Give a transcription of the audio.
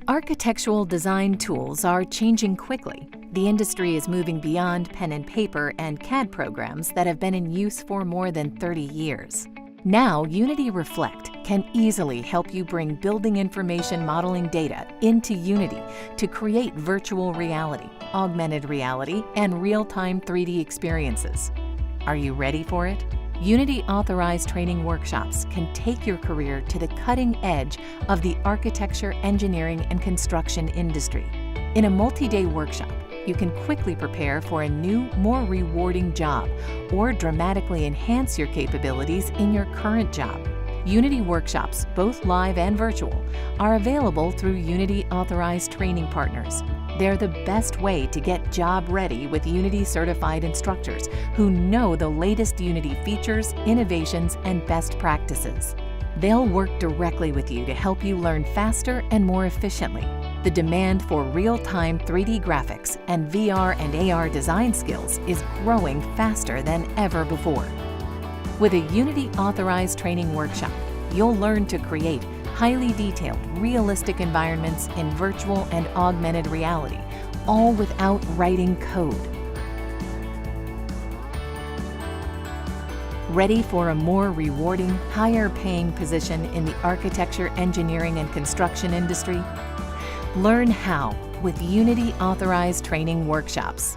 Architectural design tools are changing quickly. The industry is moving beyond pen and paper and CAD programs that have been in use for more than 30 years. Now, Unity Reflect can easily help you bring building information modeling data into Unity to create virtual reality, augmented reality, and real-time 3D experiences. Are you ready for it? Unity authorized training workshops can take your career to the cutting edge of the architecture, engineering, and construction industry. In a multi-day workshop, you can quickly prepare for a new, more rewarding job or dramatically enhance your capabilities in your current job. Unity workshops, both live and virtual, are available through Unity authorized training partners. They're the best way to get job ready with Unity certified instructors who know the latest Unity features, innovations, and best practices. They'll work directly with you to help you learn faster and more efficiently. The demand for real-time 3D graphics and VR and AR design skills is growing faster than ever before. With a Unity authorized training workshop, you'll learn to create highly detailed, realistic environments in virtual and augmented reality, all without writing code. Ready for a more rewarding, higher-paying position in the architecture, engineering, and construction industry? Learn how with Unity authorized training workshops.